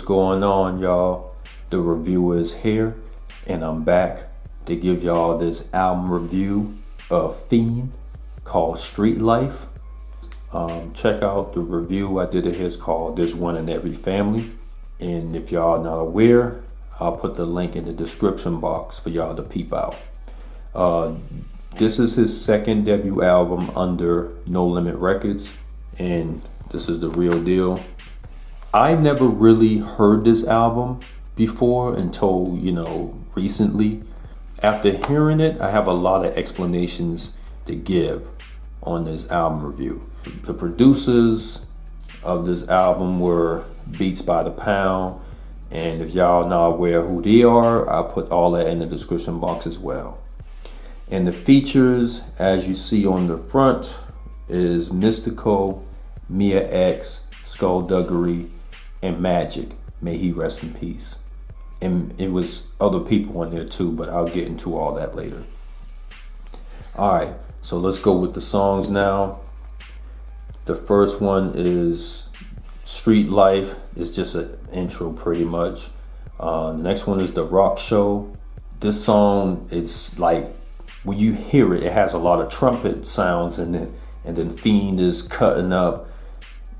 going on, y'all? The reviewer is here, and I'm back to give y'all this album review of Fiend called Street Life. Check out the review I did of his called There's One in Every Family. And if y'all not aware, I'll put the link in the description box for y'all to peep out. This is his second debut album under No Limit Records, and this is the real deal. I never really heard this album before until, recently. After hearing it, I have a lot of explanations to give on this album review. The producers of this album were Beats by the Pound, and if y'all not aware who they are, I'll put all that in the description box as well. And the features, as you see on the front, is Mystical, Mia X, Skullduggery, and Magic. May he rest in peace. And it was other people in there too, but I'll get into all that later. Alright, so let's go with the songs now. The first one is Street Life. It's just an intro pretty much. The next one is The Rock Show. This song, it's like, when you hear it, it has a lot of trumpet sounds in it. And then Fiend is cutting up,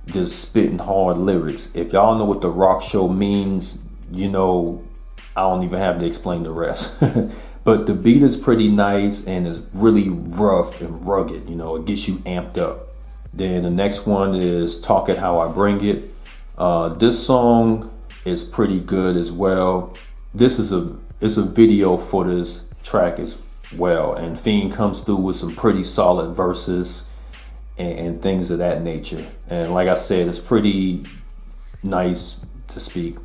just spitting hard lyrics. If y'all know what The Rock Show means, I don't even have to explain the rest. But the beat is pretty nice and is really rough and rugged. It gets you amped up. Then the next one is Talk It How I Bring It. This song is pretty good as well. This is a video for this track as well. And Fiend comes through with some pretty solid verses and things of that nature. And like I said, it's pretty nice to speak.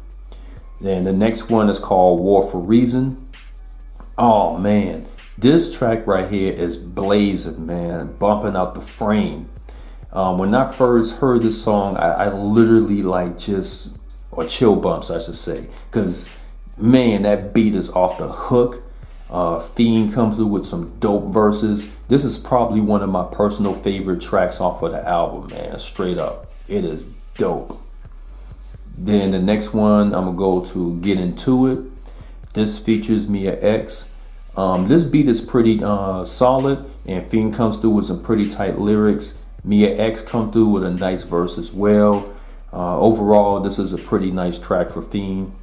Then the next one is called War for Reason. Oh man, this track right here is blazing, man, bumping out the frame. When I first heard this song, I literally or chill bumps, I should say, because man, that beat is off the hook. Fiend comes through with some dope verses. This is probably one of my personal favorite tracks off of the album, man, straight up. It is dope. Then the next one, I'm gonna go to Get Into It. This features Mia X. This beat is pretty solid, and Fiend comes through with some pretty tight lyrics. Mia X come through with a nice verse as well. Overall, this is a pretty nice track for Fiend.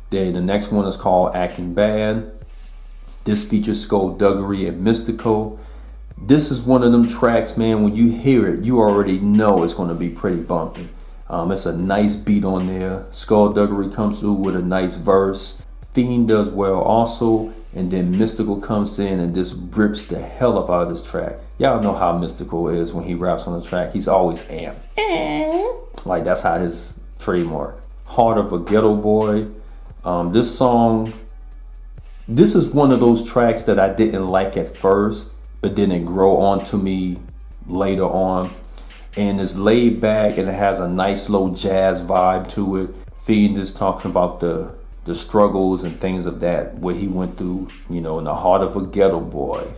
Then the next one is called Acting Bad. This features Skullduggery and Mystical. This is one of them tracks, man, when you hear it, you already know it's going to be pretty bumping. It's a nice beat on there. Skullduggery comes through with a nice verse. Fiend does well also. And then Mystical comes in and just rips the hell up out of this track. Y'all know how Mystical is when he raps on the track. He's always amped. Like, that's how his trademark. Heart of a Ghetto Boy. This song, this is one of those tracks that I didn't like at first, but then it grow on to me later on. And it's laid back and it has a nice low jazz vibe to it. Fiend is talking about the struggles and things of that, what he went through, in the heart of a ghetto boy.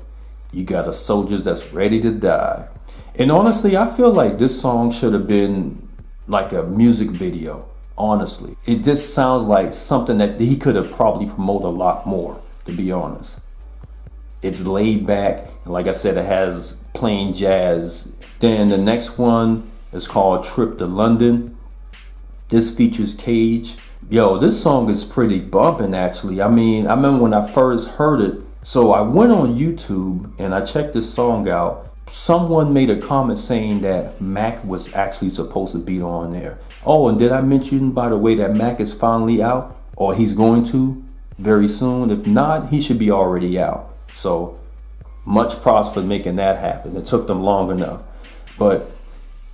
You got a soldier that's ready to die. And honestly, I feel like this song should have been like a music video. Honestly, it just sounds like something that he could have probably promoted a lot more, to be honest. It's laid back, and like I said, it has plain jazz. Then the next one is called Trip to London. This features Cage. Yo, this song is pretty bumping actually. I remember when I first heard it, so I went on YouTube and I checked this song out. Someone made a comment saying that Mac was actually supposed to be on there. Oh, and did I mention, by the way, that Mac is finally out? Or he's going to very soon? If not, he should be already out. So much props for making that happen. It took them long enough. But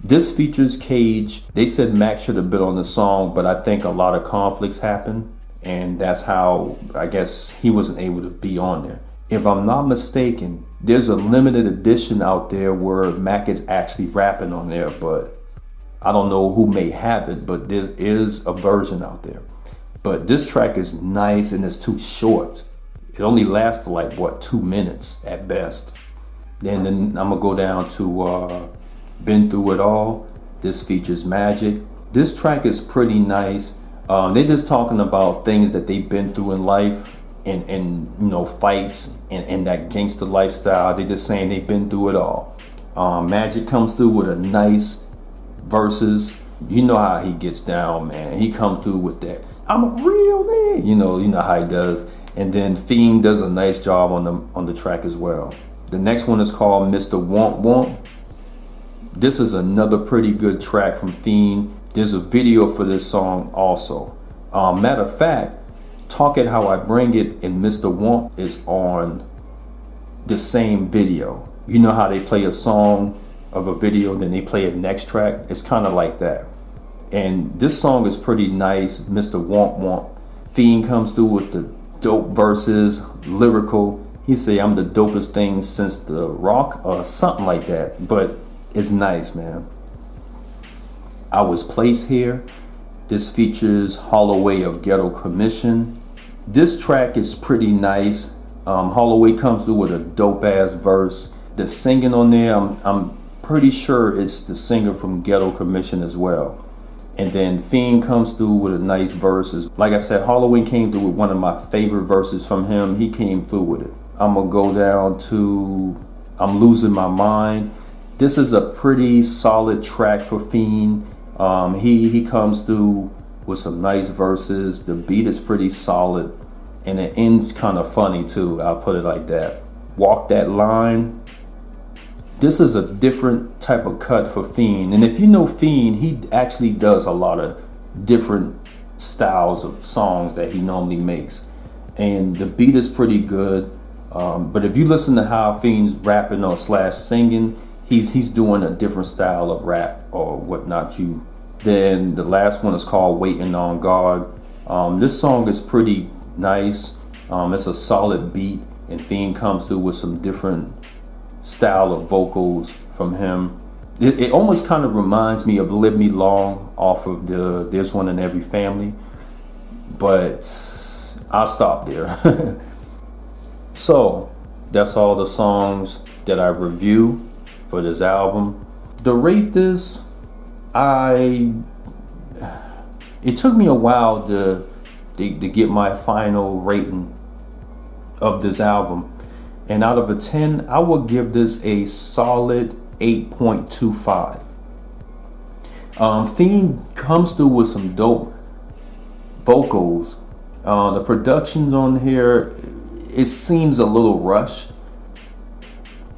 this features Cage. They said Mac should have been on the song, but I think a lot of conflicts happened. And that's how, I guess, he wasn't able to be on there. If I'm not mistaken, there's a limited edition out there where Mac is actually rapping on there, but I don't know who may have it, but there is a version out there. But this track is nice and it's too short. It only lasts for 2 minutes at best. Then I'm gonna go down to Been Through It All. This features Magic. This track is pretty nice. They're just talking about things that they've been through in life, and you know, fights and that gangster lifestyle. They're just saying they've been through it all. Magic comes through with a nice verses. You know how he gets down, man. He comes through with that, I'm a real man. You know how he does. And then Fiend does a nice job on the track as well. The next one is called Mr. Womp Womp. This is another pretty good track from Fiend. There's a video for this song also. Matter of fact, Talk It How I Bring It and Mr. Womp is on the same video. You know how they play a song of a video, then they play a next track? It's kind of like that. And this song is pretty nice, Mr. Womp Womp. Fiend comes through with the dope verses, lyrical. He say, I'm the dopest thing since the rock or something like that. But it's nice, man. I Was Placed Here. This features Holloway of Ghetto Commission. This track is pretty nice. Holloway comes through with a dope ass verse. The singing on there, I'm pretty sure it's the singer from Ghetto Commission as well. And then Fiend comes through with a nice verses. Like I said, Holloway came through with one of my favorite verses from him. He came through with it. I'm gonna go down to I'm Losing My Mind. This is a pretty solid track for Fiend. He comes through with some nice verses. The beat is pretty solid, and it ends kind of funny too. I'll put it like that. Walk That Line. This is a different type of cut for Fiend. And if you know Fiend, he actually does a lot of different styles of songs that he normally makes. And the beat is pretty good. But if you listen to how Fiend's rapping or slash singing, he's doing a different style of rap or whatnot. Then the last one is called Waiting on God. This song is pretty nice. It's a solid beat, and Fiend comes through with some different style of vocals from him. It almost kind of reminds me of Live Me Long off of the There's One in Every Family, but I'll stop there. So that's all the songs that I review for this album. To rate this, it took me a while to get my final rating of this album. And out of a 10, I would give this a solid 8.25. Fiend comes through with some dope vocals. The productions on here, it seems a little rushed.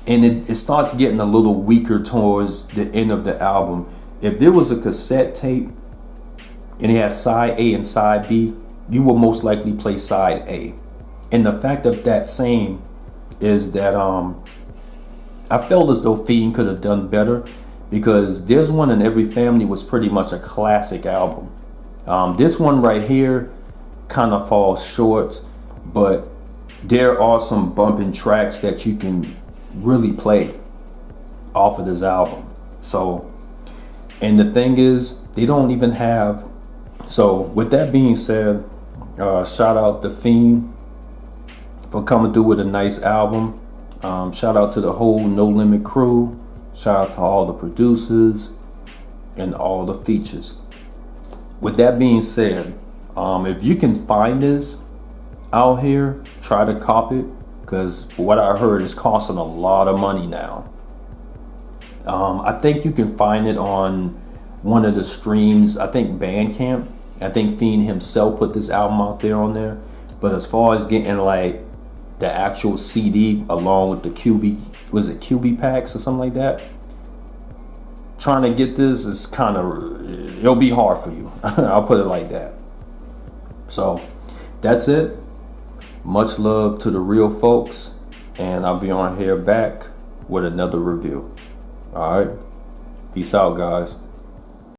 And it starts getting a little weaker towards the end of the album. If there was a cassette tape and it has side A and side B, you will most likely play side A. And the fact of that saying is that I felt as though Fiend could have done better, because There's One in Every Family was pretty much a classic album. This one right here kind of falls short, but there are some bumping tracks that you can really play off of this album. So, and the thing is, they don't even have. So with that being said, shout out to Fiend for coming through with a nice album. Shout out to the whole No Limit crew. Shout out to all the producers and all the features. With that being said, if you can find this out here, try to cop it, because what I heard is costing a lot of money now. I think you can find it on one of the streams. I think Bandcamp. I think Fiend himself put this album out there on there. But as far as getting like the actual CD along with the QB packs or something like that, trying to get this is kind of, it'll be hard for you. I'll put it like that. So that's it. Much love to the real folks, and I'll be on here back with another review. All right, peace out, guys.